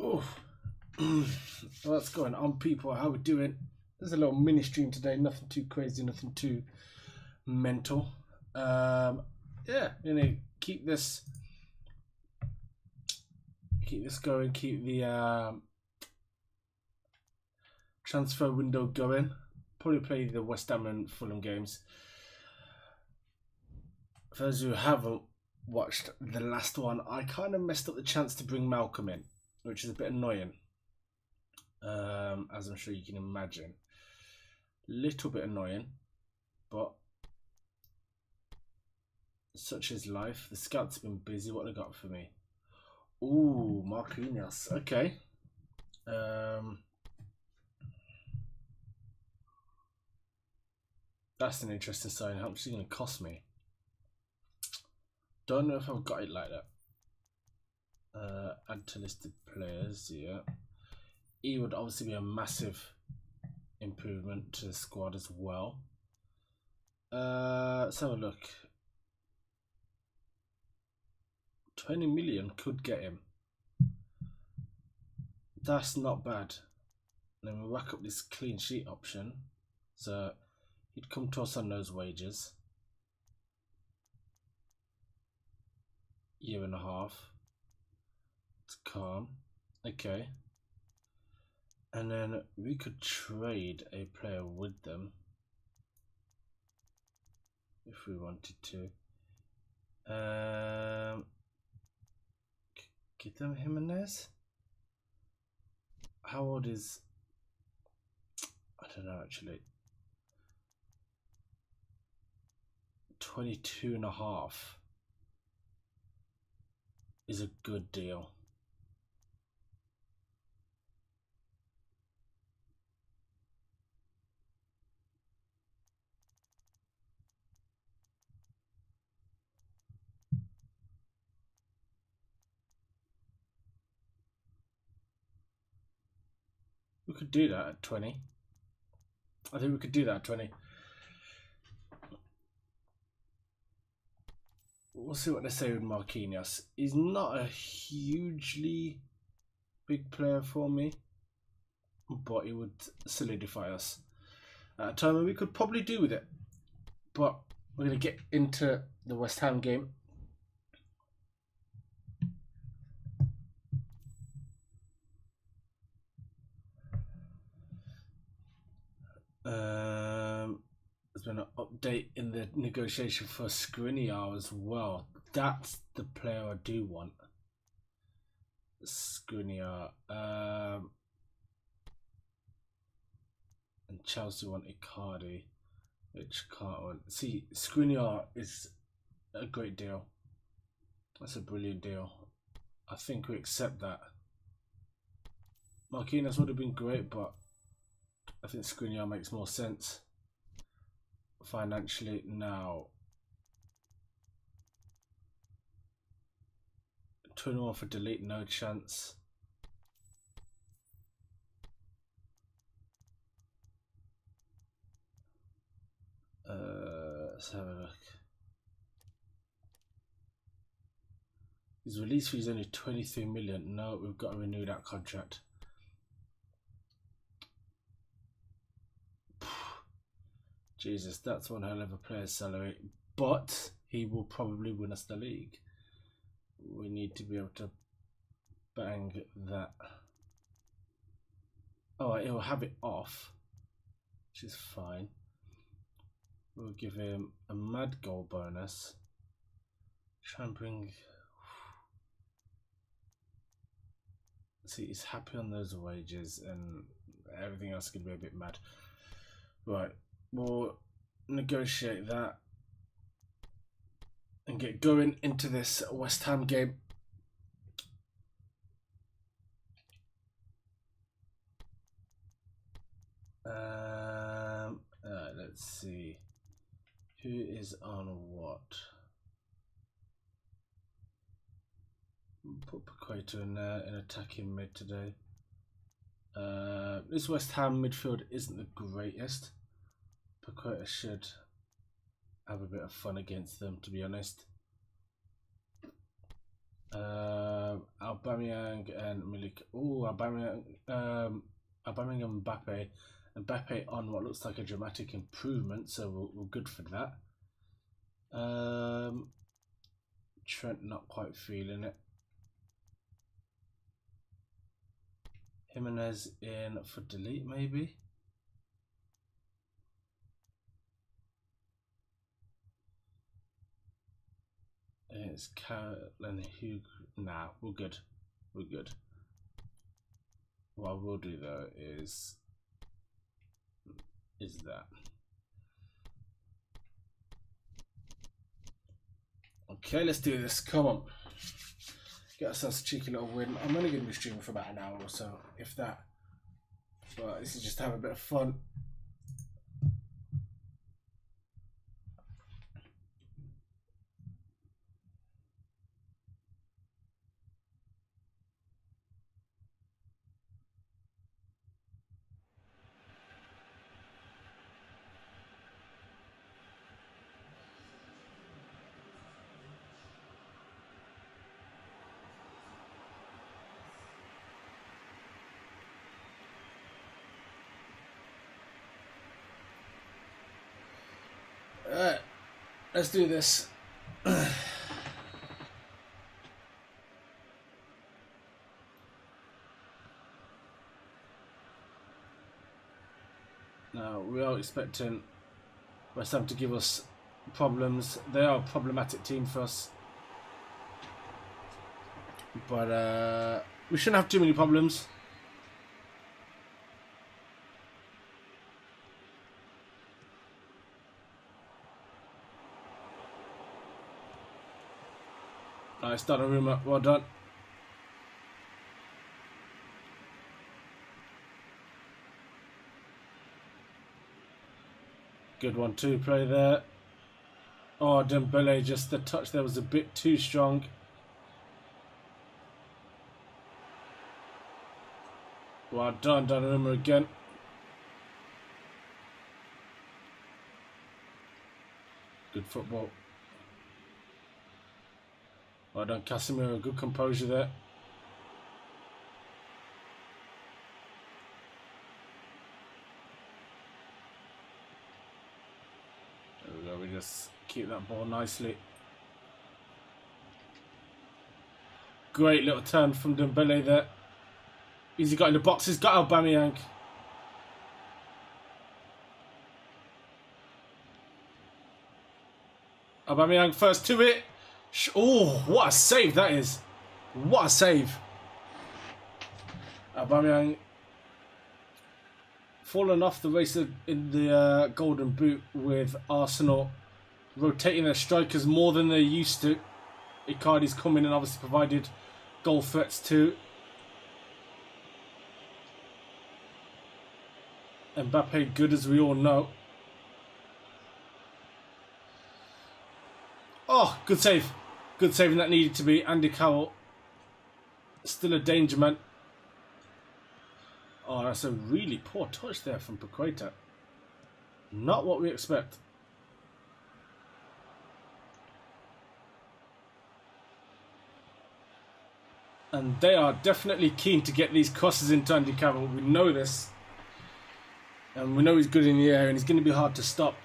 Oh, what's going on, people? How we doing? There's a little mini stream today. Nothing too crazy, nothing too mental. Yeah, keep this going. Keep the transfer window going. Probably play the West Ham and Fulham games. For those who haven't watched the last one, I kind of messed up the chance to bring Malcolm in, which is a bit annoying. As I'm sure you can imagine. Little bit annoying, but such is life. The scouts have been busy. What they got for me? Ooh, Marquinhos. Okay. That's an interesting sign. How much is it going to cost me? Don't know if I've got it like that. Add to listed players. Yeah. He would obviously be a massive improvement to the squad as well. Let's have a look. 20 million could get him. That's not bad. And then we whack up this clean sheet option. So he'd come to us on those wages. Year and a half. It's calm. Okay. And then we could trade a player with them if we wanted to. Get them Jimenez. How old is? I don't know actually. 22 and a half is a good deal. We could do that at 20. I think we could do that at 20. We'll see what they say with Marquinhos. He's not a hugely big player for me, but he would solidify us at a time, and we could probably do with it. But we're going to get into the West Ham game. There's been an update in the negotiation for Skriniar as well. That's the player I do want. Skriniar. And Chelsea want Icardi, which can't want. See, Skriniar is a great deal. That's a brilliant deal. I think we accept that. Marquinhos would have been great, but I think Skriniar makes more sense financially now. 21 for delete, no chance. Let's have a look. His release fee is only 23 million. No, we've got to renew that contract. Jesus, that's one hell of a player's salary, but he will probably win us the league. We need to be able to bang that. Oh, he'll have it off, which is fine. We'll give him a mad goal bonus. Try and bring. See, he's happy on those wages, and everything else could be a bit mad. Right. We'll negotiate that and get going into this West Ham game. Let's see who is on what. Put Paqueta in there in attacking mid today. This West Ham midfield isn't the greatest. Paqueta should have a bit of fun against them, to be honest. Our Aubameyang and Milik. Ooh, Aubameyang and Mbappe. Mbappe on what looks like a dramatic improvement, so we're good for that. Trent not quite feeling it. Jimenez in for delete maybe. It's Carol and Hugh. Nah, we're good. We're good. What I will do though is that. Okay, let's do this. Come on. Get ourselves a cheeky little win. I'm only going to be streaming for about an hour or so, if that. But this is just to have a bit of fun. Alright, let's do this. Now, we are expecting West Ham to give us problems. They are a problematic team for us. But we shouldn't have too many problems. Nice, Donnarumma, well done. Good 1-2 play there. Oh, Dembele, just the touch there was a bit too strong. Well done, Donnarumma again. Good football. Well done, Casemiro, good composure there. There we go, we just keep that ball nicely. Great little turn from Dembele there. Easy got in the box, he's got Aubameyang. Aubameyang first to it. Oh, what a save that is. What a save. Aubameyang fallen off the race in the Golden Boot with Arsenal rotating their strikers more than they're used to. Icardi's come in and obviously provided goal threats too. Mbappe good, as we all know. Oh, good save. Good saving that needed to be. Andy Carroll. Still a danger man. Oh, that's a really poor touch there from Paqueta. Not what we expect. And they are definitely keen to get these crosses into Andy Carroll. We know this. And we know he's good in the air and he's going to be hard to stop.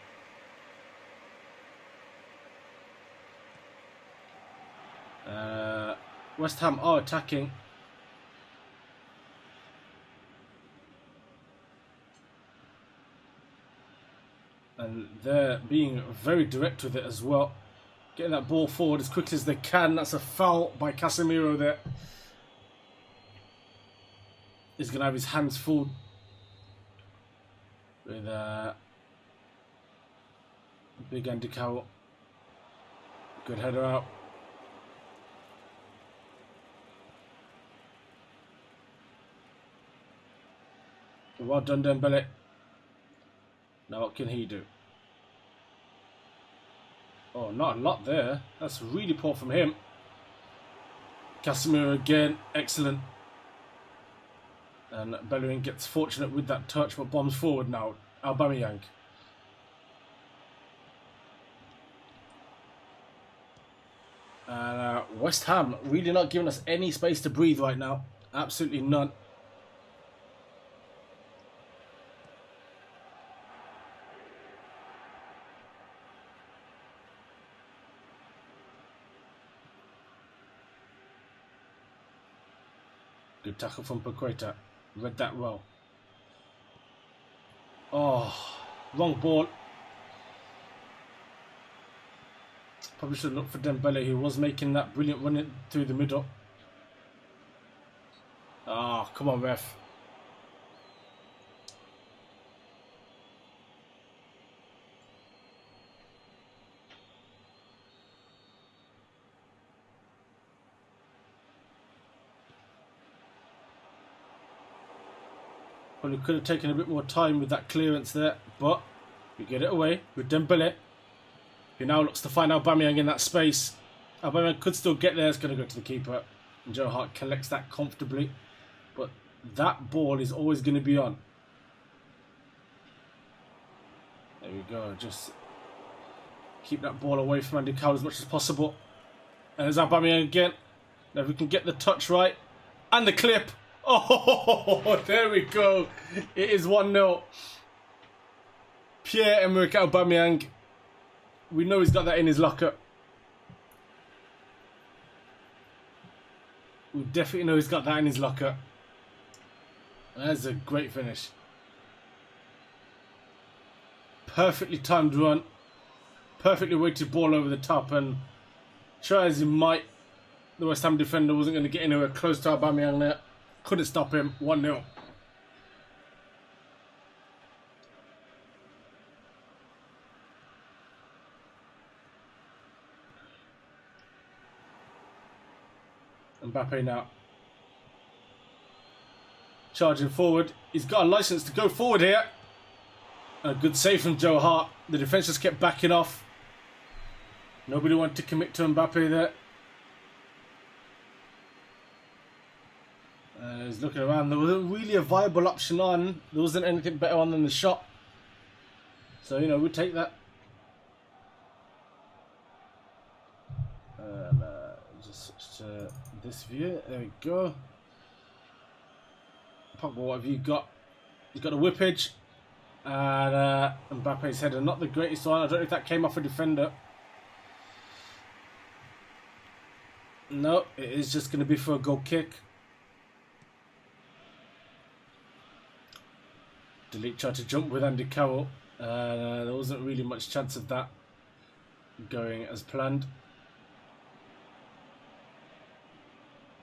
West Ham are attacking. And they're being very direct with it as well. Getting that ball forward as quickly as they can. That's a foul by Casemiro there. He's going to have his hands full with big Andy Carroll. Good header out. Well done, Dembele. Now what can he do? Oh, not a lot there. That's really poor from him. Casemiro again, excellent. And Bellerin gets fortunate with that touch, but bombs forward now. Aubameyang. And West Ham really not giving us any space to breathe right now. Absolutely none. Good tackle from Paqueta. Read that well. Oh, wrong ball. Probably should look for Dembele, who was making that brilliant run in through the middle. Ah, come on, ref. Probably could have taken a bit more time with that clearance there, but we get it away with Dembele, who now looks to find Aubameyang in that space. Aubameyang could still get there. It's going to go to the keeper. And Joe Hart collects that comfortably. But that ball is always going to be on. There we go. Just keep that ball away from Andy Carroll as much as possible. And there's Aubameyang again. Now if we can get the touch right. And the clip. Oh, there we go. It is 1-0. Pierre-Emerick Aubameyang. We know he's got that in his locker. We definitely know he's got that in his locker. That's a great finish. Perfectly timed run. Perfectly weighted ball over the top, and try as he might, the West Ham defender wasn't going to get anywhere close to Aubameyang there. Couldn't stop him. 1-0. Mbappe now. Charging forward. He's got a license to go forward here. A good save from Joe Hart. The defence just kept backing off. Nobody wanted to commit to Mbappe there. He's looking around. There wasn't really a viable option on. There wasn't anything better on than the shot. So, you know, we'll take that. Just switch to this view. There we go. Pogba, what have you got? He's got a whippage. And Mbappe's header. Not the greatest one. I don't know if that came off a defender. No, it is just going to be for a goal kick. Delete tried to jump with Andy Carroll. There wasn't really much chance of that going as planned.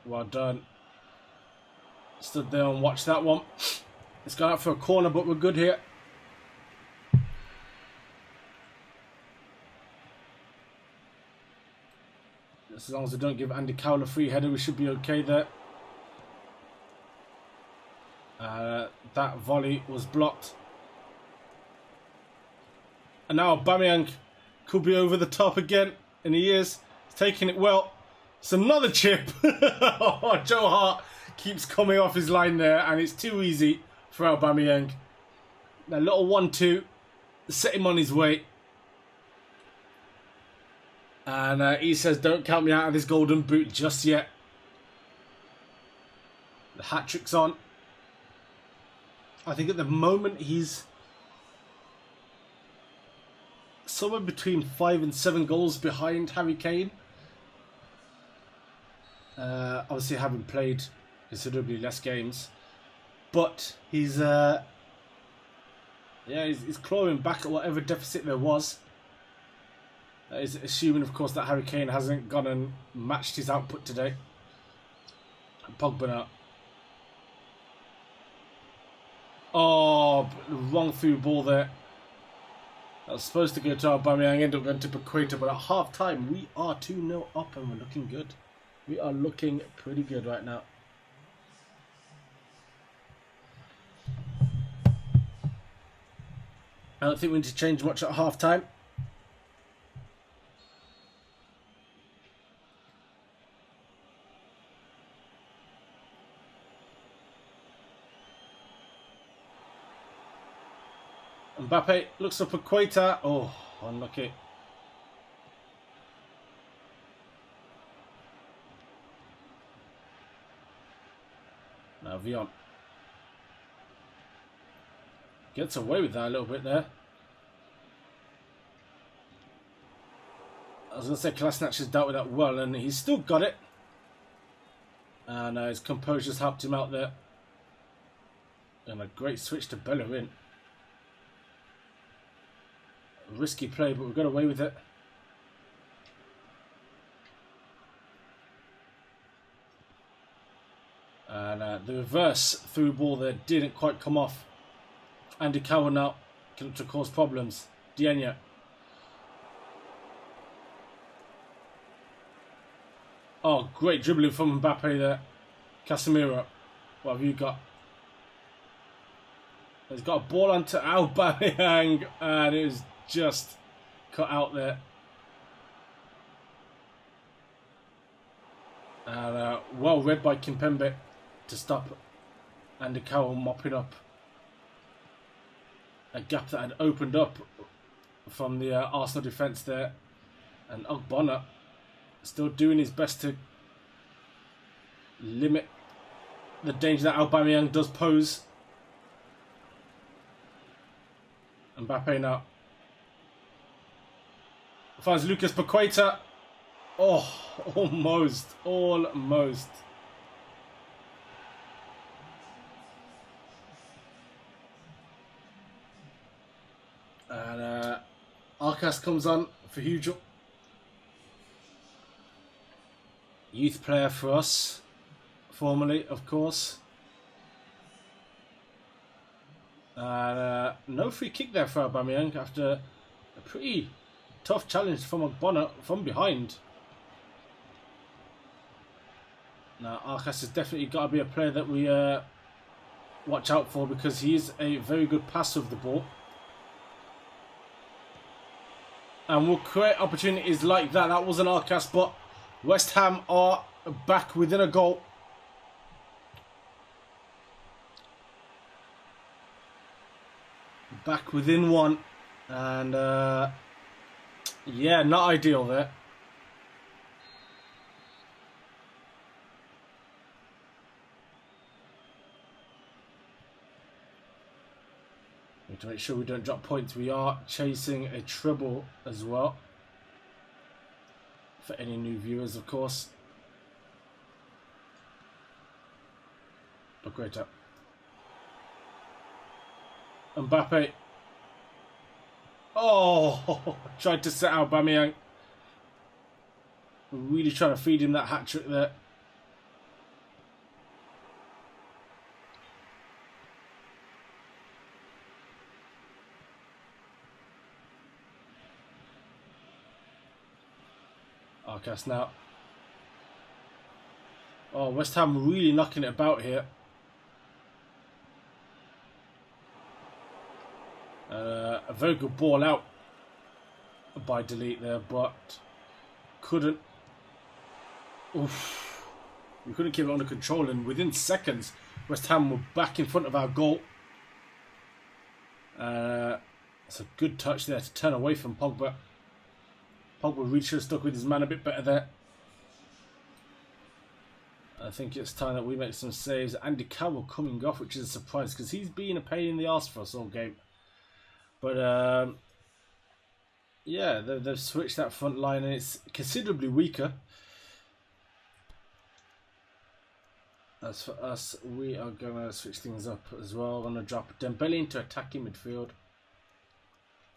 Well done. Stood there and watched that one. It's gone out for a corner, but we're good here. As long as we don't give Andy Carroll a free header, we should be okay there. That volley was blocked. And now Aubameyang could be over the top again. And he is. He's taking it well. It's another chip. Oh, Joe Hart keeps coming off his line there. And it's too easy for Aubameyang. A little 1-2. Set him on his way. And he says, don't count me out of this golden boot just yet. The hat-trick's on. I think at the moment he's somewhere between 5 and 7 goals behind Harry Kane. Obviously having played considerably less games. But he's clawing back at whatever deficit there was. Is assuming, of course, that Harry Kane hasn't gone and matched his output today. Pogba now. Oh, wrong through ball there. That was supposed to go to Aubameyang, ended up going to Paqueta, but at half time we are 2-0 up and we're looking good. We are looking pretty good right now. I don't think we need to change much at half time. Mbappe looks up at Paqueta. Oh, unlucky. Now Vion gets away with that a little bit there. I was going to say Kolasinac has dealt with that well, and he's still got it. And his composure's helped him out there. And a great switch to Bellerin. Risky play, but we've got away with it. And the reverse through ball there didn't quite come off. Andy Cowell now can to cause problems. Dienya. Oh, great dribbling from Mbappe there. Casemiro, what have you got? He's got a ball onto Aubameyang, and it was just cut out there. And well read by Kimpembe to stop Andy Cowell mopping up a gap that had opened up from the Arsenal defence there. And Ogbonna still doing his best to limit the danger that Aubameyang does pose. Mbappe now finds Lucas Paqueta. Oh, almost. And Arcas comes on for Hugel. Youth player for us, formerly, of course. And no free kick there for Aubameyang after a pretty tough challenge from Ogbonna from behind. Now, Arcas has definitely got to be a player that we watch out for, because he is a very good passer of the ball. And will create opportunities like that. That wasn't Arcas, but West Ham are back within a goal. Back within one. And yeah, not ideal there. We have to make sure we don't drop points. We are chasing a treble as well. For any new viewers, of course. But great up. Mbappe. Oh, tried to set out Aubameyang. Really trying to feed him that hat trick there. Arcas now. Oh, West Ham really knocking it about here. A very good ball out by Delete there, but couldn't. Oof. We couldn't keep it under control, and within seconds, West Ham were back in front of our goal. It's a good touch there to turn away from Pogba. Pogba really should have stuck with his man a bit better there. I think it's time that we make some saves. Andy Cowell coming off, which is a surprise, because he's been a pain in the arse for us all game. But yeah, they've switched that front line, and it's considerably weaker. As for us, we are going to switch things up as well. I'm going to drop Dembele into attacking midfield.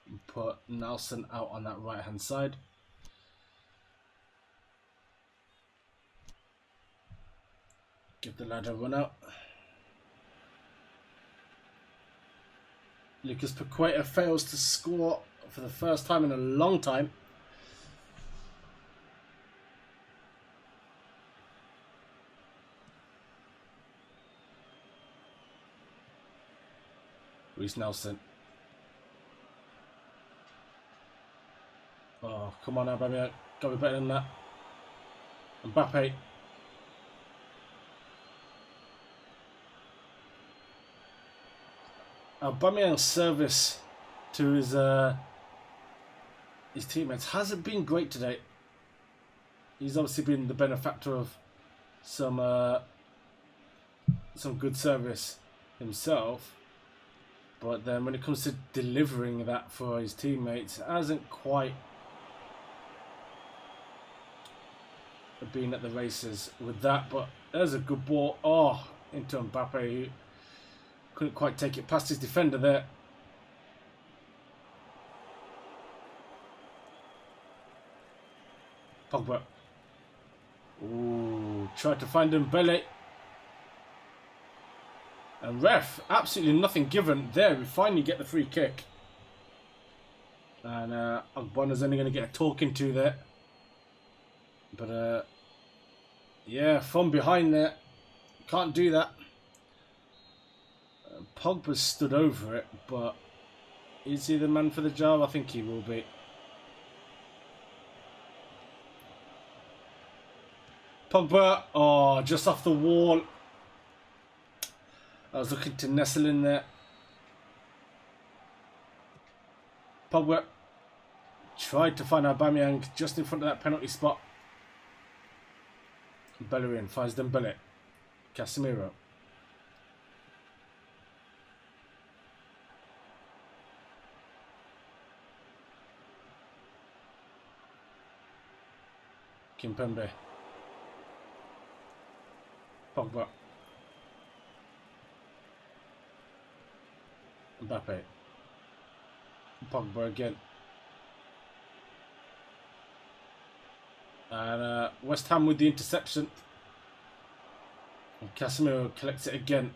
And put Nelson out on that right hand side. Give the lad a run out. Lucas Paqueta fails to score for the first time in a long time. Reece Nelson. Oh, come on now, baby. Got to be better than that. Mbappe. Aubameyang's service to his teammates hasn't been great today. He's obviously been the benefactor of some some good service himself, but then when it comes to delivering that for his teammates, hasn't quite been at the races with that. But there's a good ball, into Mbappe, who couldn't quite take it past his defender there. Pogba. Ooh, tried to find Dembele. And ref, absolutely nothing given there. We finally get the free kick. And Ogbonna's only going to get a talking to there. But yeah, from behind there. Can't do that. Pogba stood over it, but is he the man for the job? I think he will be. Pogba, just off the wall. I was looking to nestle in there. Pogba tried to find Aubameyang just in front of that penalty spot. Bellerin finds Dembele. Casemiro. Kimpembe. Pogba. Mbappe. Pogba again. And West Ham with the interception. And Casemiro collects it again.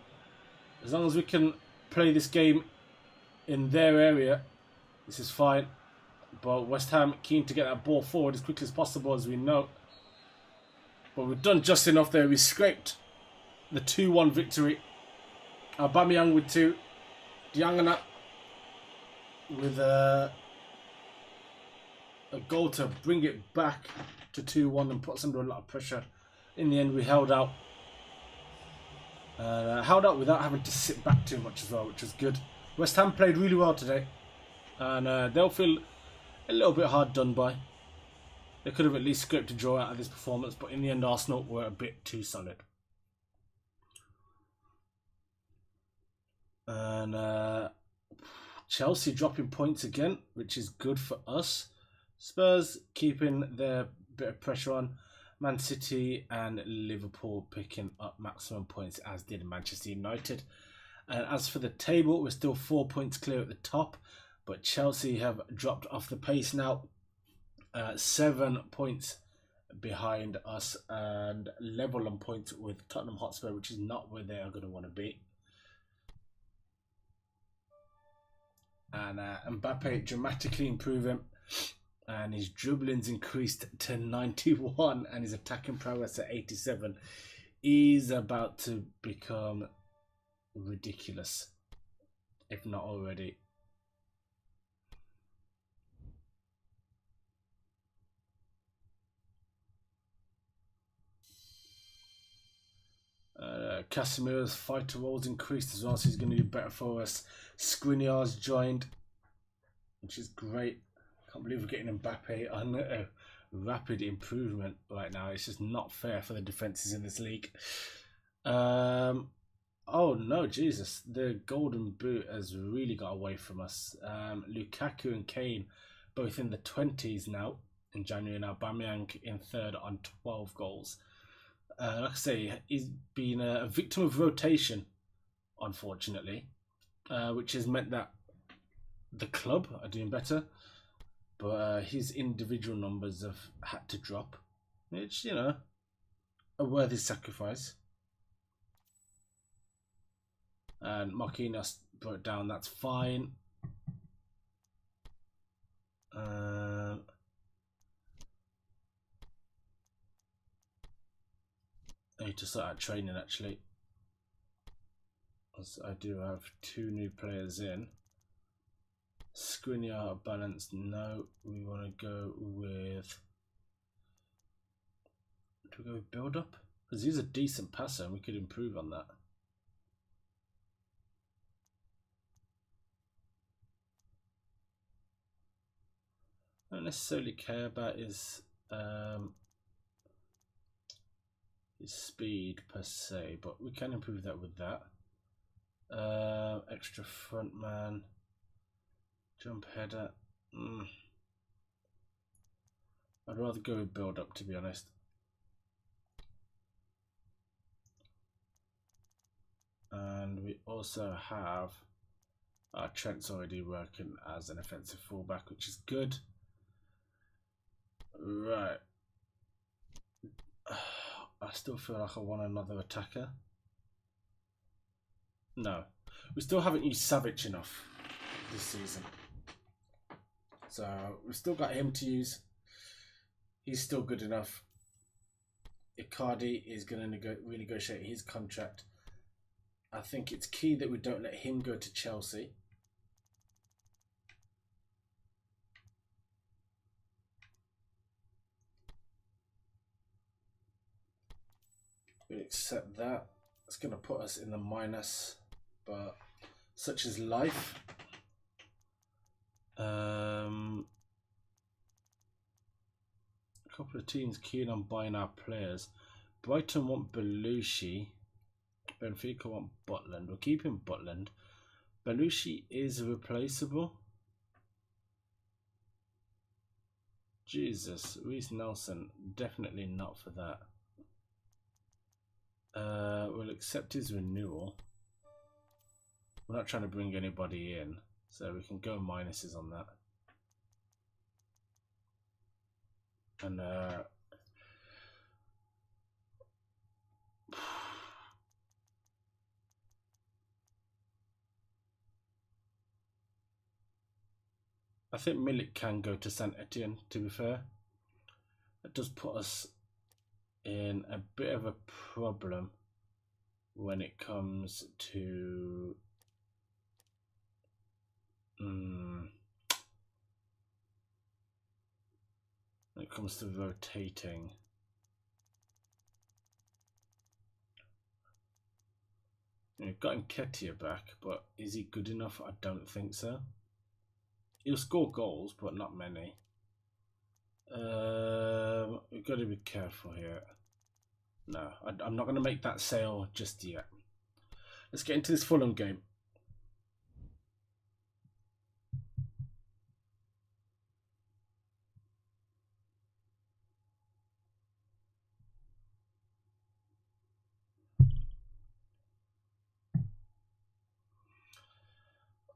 As long as we can play this game in their area, this is fine. But West Ham keen to get that ball forward as quickly as possible, as we know. But we've done just enough there. We scraped the 2-1 victory. Aubameyang with 2. Diangana with a goal to bring it back to 2-1 and put us under a lot of pressure. In the end, we held out. Held out without having to sit back too much as well, which was good. West Ham played really well today. And they'll feel a little bit hard done by. They could have at least scraped a draw out of this performance, but in the end, Arsenal were a bit too solid. And Chelsea dropping points again, which is good for us. Spurs keeping their bit of pressure on. Man City and Liverpool picking up maximum points, as did Manchester United. And as for the table, we're still 4 points clear at the top, but Chelsea have dropped off the pace now. 7 points behind us and level on points with Tottenham Hotspur, which is not where they are going to want to be. And Mbappe dramatically improving, and his dribbling's increased to 91 and his attacking prowess at 87. He's about to become ridiculous, if not already. Casemiro's fighter roles increased as well, so he's going to be better for us. Skriniar's joined, which is great. Can't believe we're getting Mbappe on a rapid improvement right now. It's just not fair for the defences in this league. Oh no, Jesus. The golden boot has really got away from us. Lukaku and Kane both in the 20s now in January, and Aubameyang in third on 12 goals. Like I say, he's been a victim of rotation, unfortunately, which has meant that the club are doing better, but his individual numbers have had to drop. It's, you know, a worthy sacrifice. And Marquinhos brought down, that's fine. I need to start out training actually, as I do have 2 new players in. Skriniar balanced, no. We want to go with, do we go with build up? Because he's a decent passer and we could improve on that. I don't necessarily care about his his speed per se, but we can improve that with that. Extra front man, jump header. I'd rather go with build up, to be honest. And we also have Trent's already working as an offensive fullback, which is good. Right. I still feel like I want another attacker. No. We still haven't used Savage enough this season. So we've still got him to use. He's still good enough. Icardi is going to renegotiate his contract. I think it's key that we don't let him go to Chelsea. We'll accept that. It's going to put us in the minus, but such is life. A couple of teams keen on buying our players. Brighton want Belushi. Benfica want Butland. We're keeping Butland. Belushi is replaceable. Jesus, Reece Nelson, definitely not for that. We'll accept his renewal. We're not trying to bring anybody in, so we can go minuses on that. And I think Milik can go to Saint Etienne, to be fair. It does put us in a bit of a problem when it comes to when it comes to rotating. We've got Nketiah back, but is he good enough? I don't think so. He'll score goals, but not many. We've got to be careful here. No, I'm not going to make that sale just yet. Let's get into this Fulham game.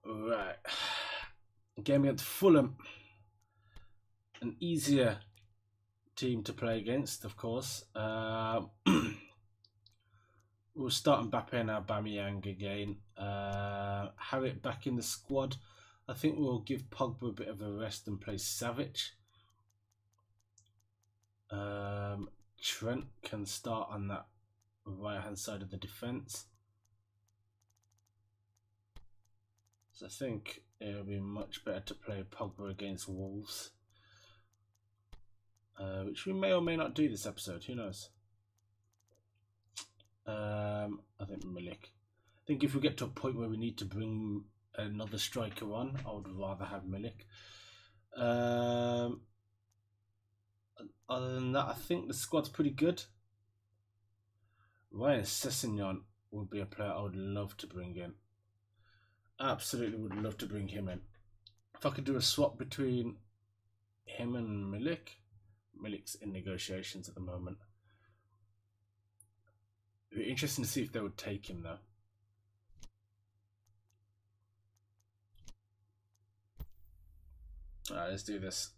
Right. Game against Fulham. An easier team to play against, of course. We'll start Mbappe and Aubameyang again. Harriet back in the squad. I think we'll give Pogba a bit of a rest and play Savage. Trent can start on that right hand side of the defence. So I think it'll be much better to play Pogba against Wolves. Which we may or may not do this episode, who knows? I think Milik. I think if we get to a point where we need to bring another striker on, I would rather have Milik. Other than that, I think the squad's pretty good. Ryan Sessegnon would be a player I would love to bring in. Absolutely would love to bring him in. If I could do a swap between him and Milik. Milik's in negotiations at the moment. It'd be interesting to see if they would take him though. Alright, let's do this.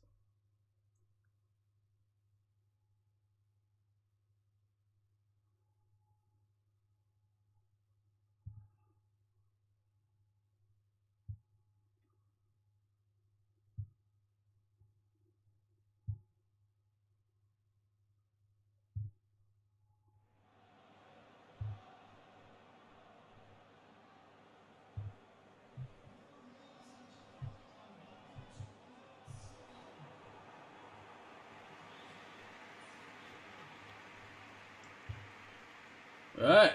Right,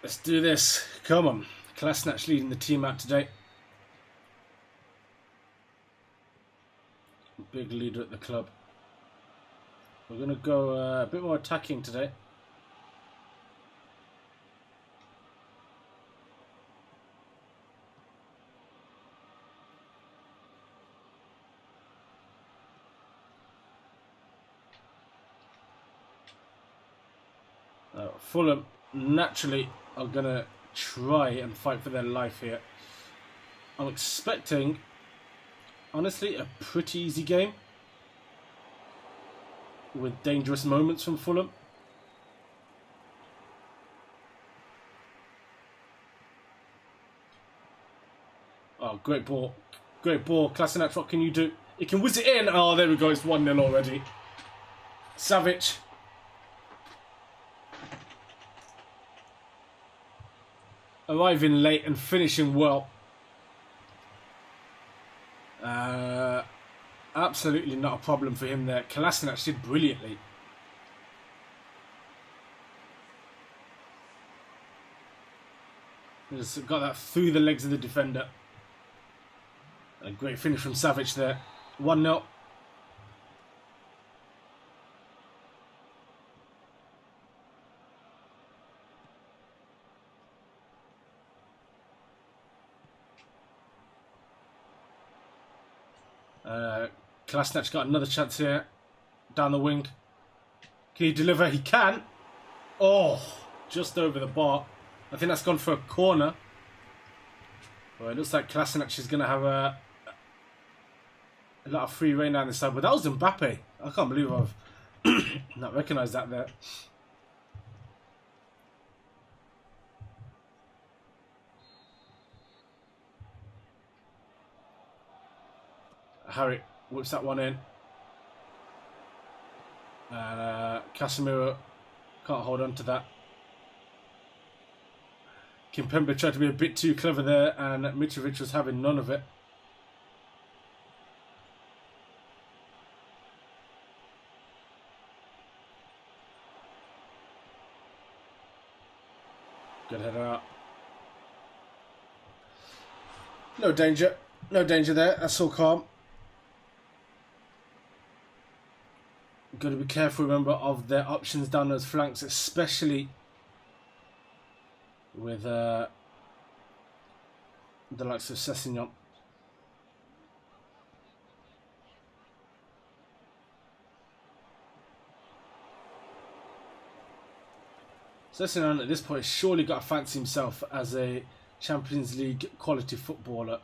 let's do this. Come on, Kolasinac leading the team out today. Big leader at the club. We're going to go a bit more attacking today. Fulham naturally are going to try and fight for their life here. I'm expecting, honestly, a pretty easy game with dangerous moments from Fulham. Oh, great ball. Great ball. Kolasinac, what can you do? He can whiz it in. Oh, there we go. It's 1-0 already. Savic. Arriving late and finishing well. Absolutely not a problem for him there. Kolasinac did brilliantly. He's got that through the legs of the defender. A great finish from Savic there. 1-0. Kolasinac got another chance here. Down the wing. Can he deliver? He can. Oh, just over the bar. I think that's gone for a corner. Well, it looks like Kolasinac is going to have a lot of free rein down this side. But that was Mbappe. I can't believe I've not recognised that there. Harry whips that one in. And Casemiro can't hold on to that. Kimpembe tried to be a bit too clever there, and Mitrovic was having none of it. Good header out. No danger. No danger there. That's all calm. Got to be careful, remember, of their options down those flanks, especially with the likes of Sessegnon. Sessegnon at this point has surely got to fancy himself as a Champions League quality footballer,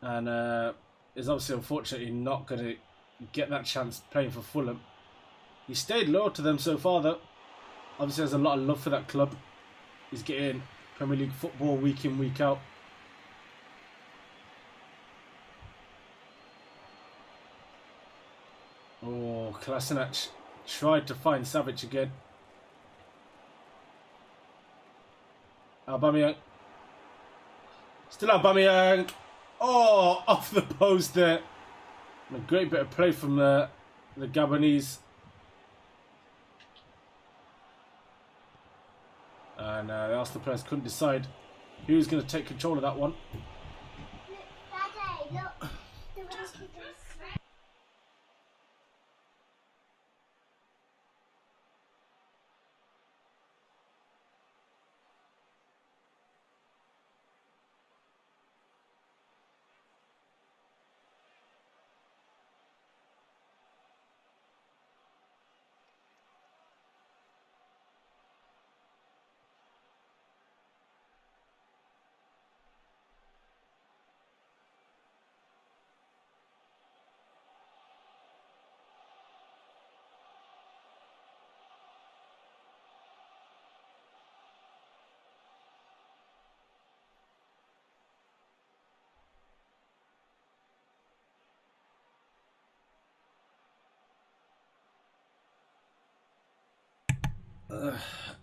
and is obviously unfortunately not going to get that chance playing for Fulham. He stayed loyal to them so far though. Obviously has a lot of love for that club. He's getting Premier League football week in, week out. Oh, Kolasinac tried to find Savic again. Aubameyang. Still Aubameyang. Oh, off the post there. A great bit of play from the Gabonese. And the Arsenal players couldn't decide who was going to take control of that one. Daddy, look.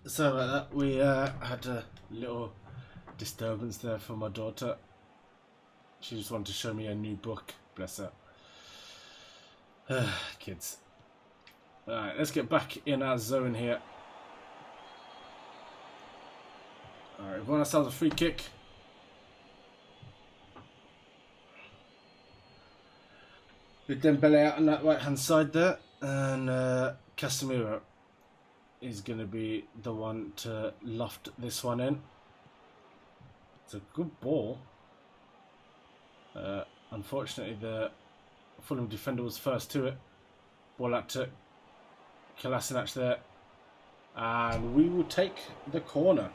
Sorry about that. We had a little disturbance there from my daughter. She just wanted to show me a new book. Bless her. Kids. Alright, let's get back in our zone here. Alright, we've won ourselves a free kick. With Dembele out on that right hand side there. And Casemiro is going to be the one to loft this one in. It's a good ball. Unfortunately, the Fulham defender was first to it. Ball out to Kolasinac there. And we will take the corner.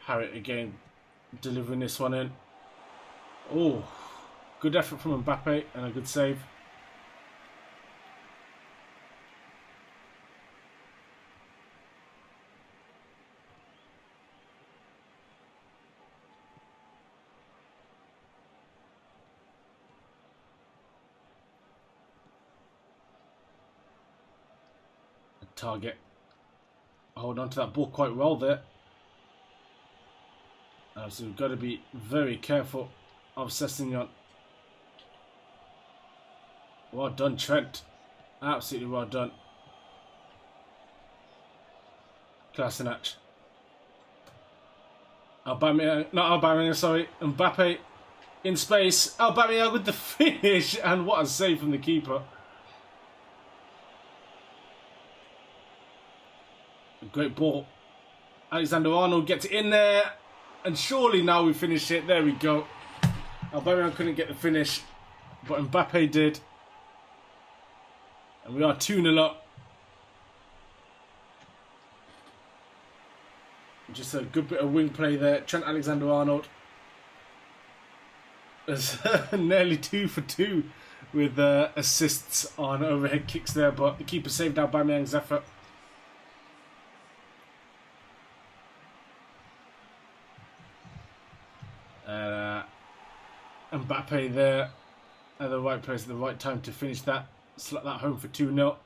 Harriet again delivering this one in. Oh, good effort from Mbappe and a good save. Target. Hold on to that ball quite well there. So we've got to be very careful of Sessegnon. Well done, Trent. Absolutely well done. Kolasinac. Aubameyang, sorry. Mbappe in space. Aubameyang with the finish. And what a save from the keeper. A great ball. Alexander-Arnold gets it in there. And surely now we finish it. There we go. Aubameyang couldn't get the finish, but Mbappe did. And we are 2-0 up. Just a good bit of wing play there. Trent Alexander-Arnold is nearly 2 for 2 with assists on overhead kicks there, but the keeper saved Aubameyang's effort. Mbappe there at the right place at the right time to finish that. Slot that home for 2-0.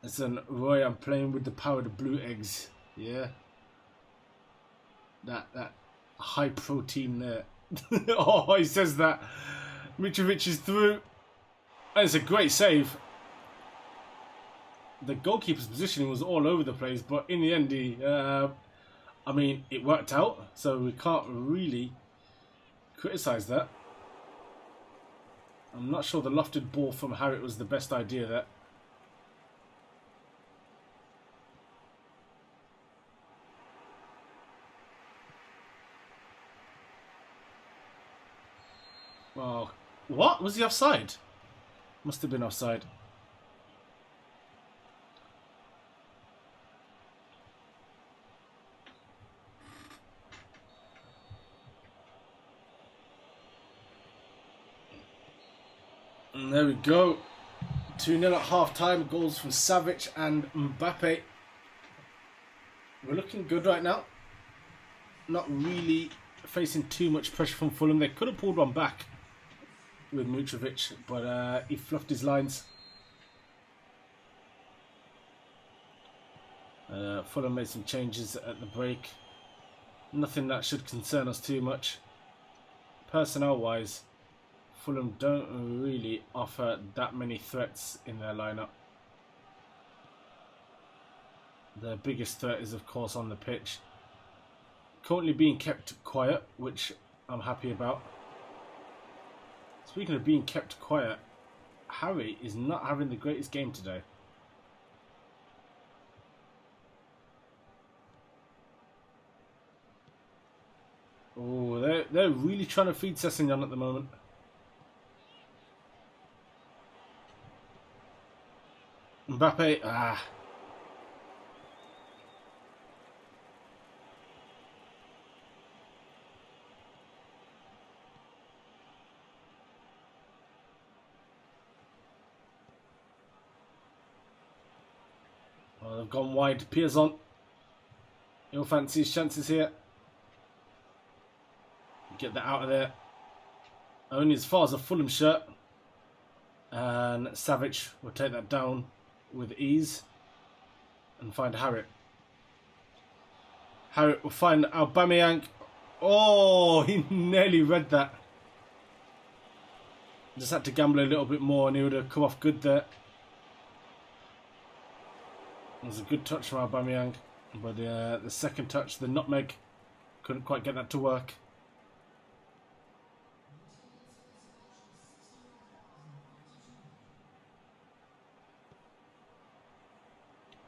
Listen, Roy, I'm playing with the power of the blue eggs. Yeah. That high protein there. Oh, he says that. Mitrovic is through. And it's a great save. The goalkeeper's positioning was all over the place, but in the end, I mean, it worked out, so we can't really criticise that. I'm not sure the lofted ball from Harriet was the best idea there. Well, what? Was he offside? Must have been offside. And there we go. 2-0 at half-time. Goals from Savic and Mbappe. We're looking good right now. Not really facing too much pressure from Fulham. They could have pulled one back with Mitrovic, but he fluffed his lines. Fulham made some changes at the break. Nothing that should concern us too much. Personnel-wise, Fulham don't really offer that many threats in their lineup. Their biggest threat is, of course, on the pitch. Currently being kept quiet, which I'm happy about. Speaking of being kept quiet, Harry is not having the greatest game today. Oh, they're really trying to feed Sessegnon at the moment. Mbappe, Oh, they've gone wide. Piazon. He'll fancy his chances here. Get that out of there. Only as far as a Fulham shirt. And Savic will take that down with ease and find Harriet. Harriet will find Aubameyang. Oh, he nearly read that. Just had to gamble a little bit more and he would have come off good there. It was a good touch from Aubameyang, but the second touch, the nutmeg, couldn't quite get that to work.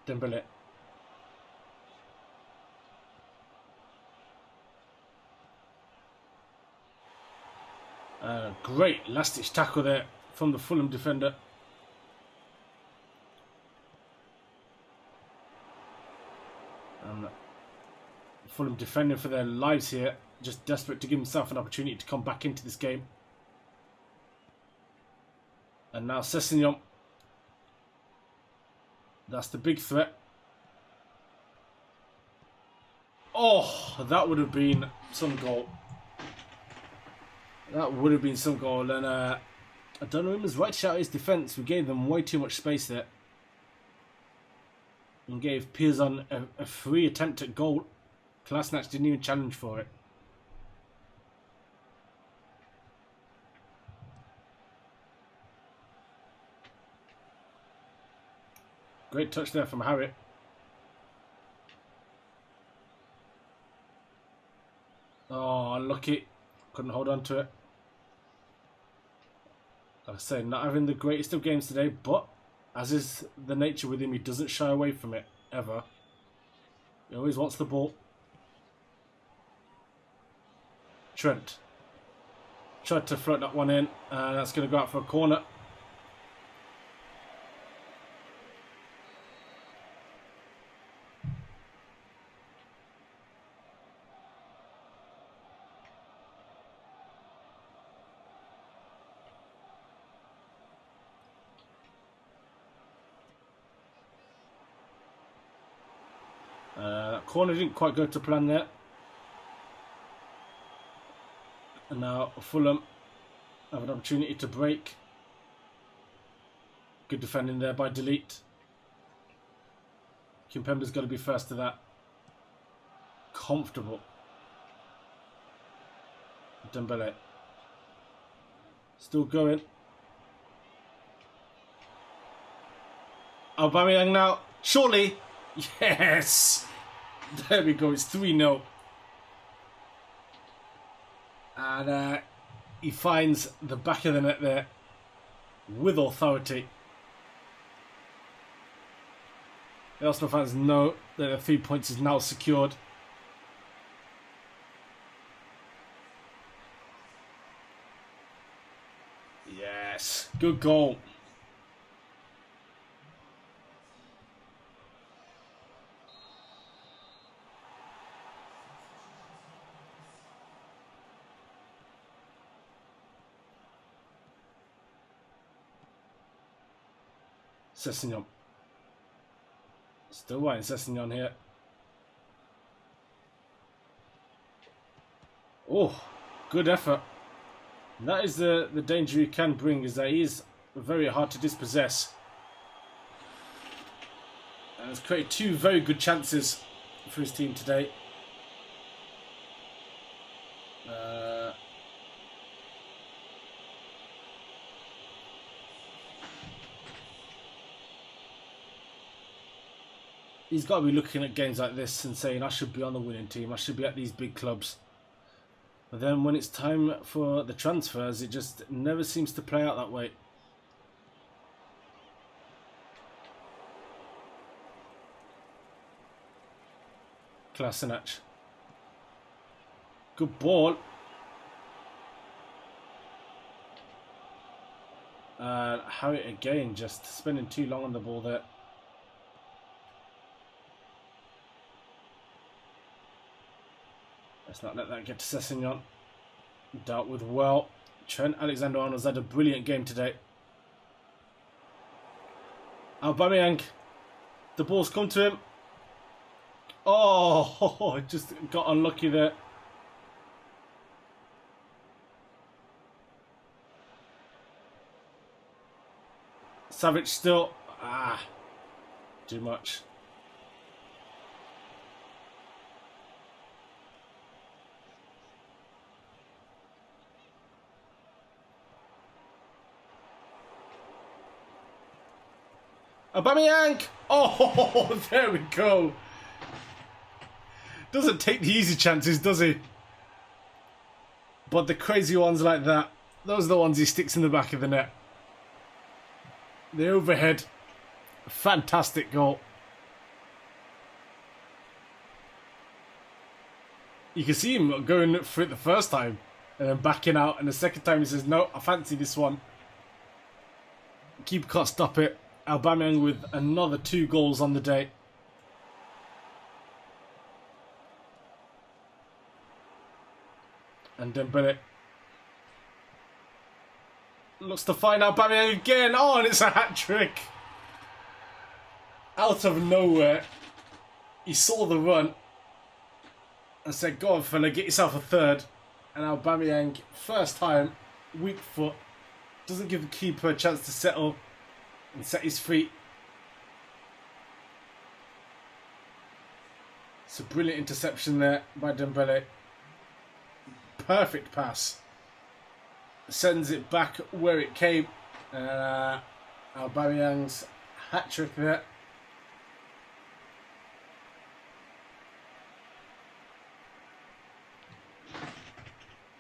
Dembele. Great last-ditch tackle there from the Fulham defender. And Fulham defending for their lives here, just desperate to give himself an opportunity to come back into this game. And now Sessegnon. That's the big threat. Oh, that would have been some goal. That would have been some goal. And Donnarumma was right to shout his defence. We gave them way too much space there. And gave Piazon a free attempt at goal. Kolasinac didn't even challenge for it. Great touch there from Harriet. Oh, unlucky. Couldn't hold on to it. Like I say, not having the greatest of games today, but as is the nature with him, he doesn't shy away from it, ever. He always wants the ball. Trent. Tried to float that one in, and that's going to go out for a corner. That corner didn't quite go to plan there. And now Fulham have an opportunity to break. Good defending there by Delete. Kimpembe's got to be first to that. Comfortable. Dembele. Still going. Aubameyang now. Surely. Yes. There we go. It's 3-0. And he finds the back of the net there with authority. The Arsenal fans know that the 3 points is now secured. Yes, good goal. Sessegnon. Still waiting Sessegnon here. Oh, good effort. And that is the danger he can bring, is that he is very hard to dispossess. And has created two very good chances for his team today. He's got to be looking at games like this and saying, I should be on the winning team, I should be at these big clubs. But then when it's time for the transfers, it just never seems to play out that way. Kolasinac. Good ball. Harriet again, just spending too long on the ball there. Let's not let that get to Sessegnon. Dealt with well. Trent Alexander-Arnold's had a brilliant game today. Aubameyang. The ball's come to him. Oh, just got unlucky there. Savic still. Too much. Aubameyang! Oh, there we go. Doesn't take the easy chances, does he? But the crazy ones like that, those are the ones he sticks in the back of the net. The overhead. Fantastic goal. You can see him going for it the first time and then backing out, and the second time he says, no, I fancy this one. Keeper can't stop it. Aubameyang with another 2 goals on the day. And Dembele looks to find Aubameyang again. Oh, and it's a hat-trick. Out of nowhere, he saw the run and said, go on, fella, get yourself a third. And Aubameyang, first time, weak foot, doesn't give the keeper a chance to settle and set his feet. It's a brilliant interception there by Dembele. Perfect pass. Sends it back where it came. Aubameyang's hat-trick there.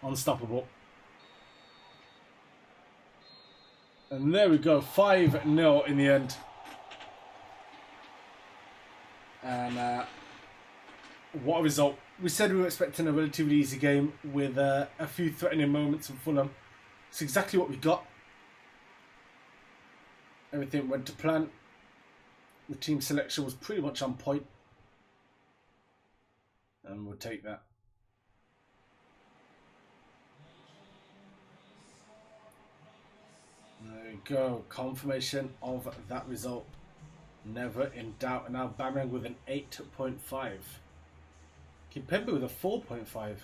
Unstoppable. And there we go, 5-0 in the end. And what a result. We said we were expecting a relatively easy game with a few threatening moments from Fulham. It's exactly what we got. Everything went to plan. The team selection was pretty much on point. And we'll take that. There we go. Confirmation of that result. Never in doubt. And now Aubameyang with an 8.5. Kimpembe with a 4.5. I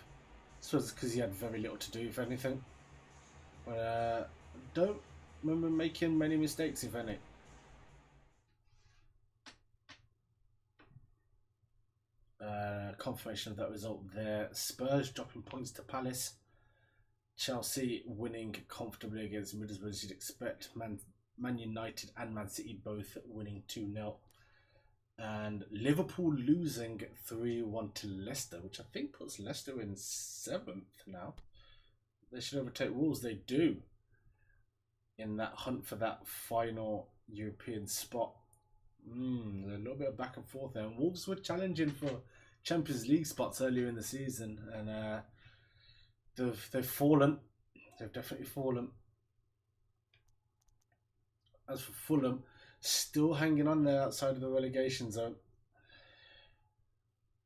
suppose it's because he had very little to do, if anything. But don't remember making many mistakes, if any. Confirmation of that result there. Spurs dropping points to Palace. Chelsea winning comfortably against Middlesbrough, as you'd expect. Man United and Man City both winning 2-0. And Liverpool losing 3-1 to Leicester, which I think puts Leicester in 7th now. They should overtake Wolves. They do. In that hunt for that final European spot. A little bit of back and forth there. And Wolves were challenging for Champions League spots earlier in the season. And they've fallen. They've definitely fallen. As for Fulham, still hanging on there outside of the relegation zone.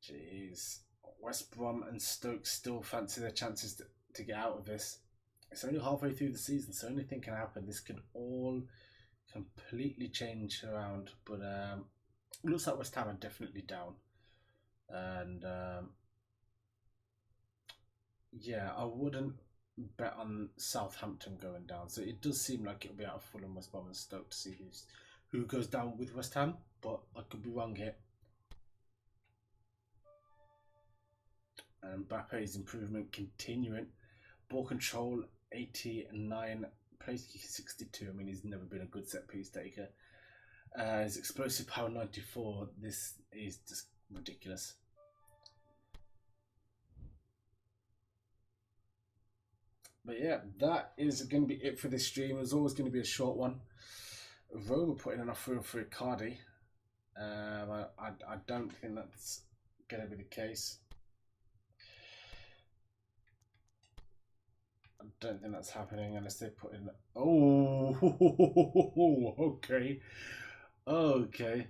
Jeez. West Brom and Stoke still fancy their chances to get out of this. It's only halfway through the season, so anything can happen. This could all completely change around. But it looks like West Ham are definitely down. And yeah, I wouldn't bet on Southampton going down. So it does seem like it'll be out of Fulham, West Brom and Stoke to see who goes down with West Ham. But I could be wrong here. And Mbappe's improvement continuing. Ball control 89, place kick 62. I mean, he's never been a good set piece taker. His explosive power 94. This is just ridiculous. But yeah, that is going to be it for this stream. It's always going to be a short one. Roma putting an offer in for Icardi. I don't think that's going to be the case. I don't think that's happening unless they put in... Oh, okay. Okay.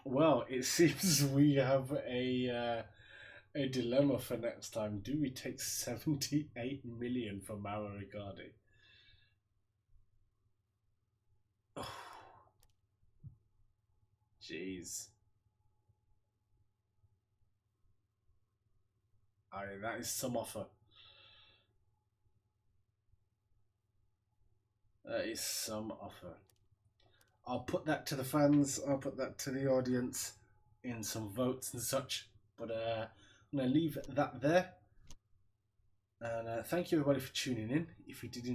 Well, it seems we have a dilemma for next time. Do we take 78 million from Mauro Icardi? Oh. Jeez. I mean, that is some offer. That is some offer. I'll put that to the fans. I'll put that to the audience in some votes and such. But I'm going to leave that there. And thank you everybody for tuning in. If you did enjoy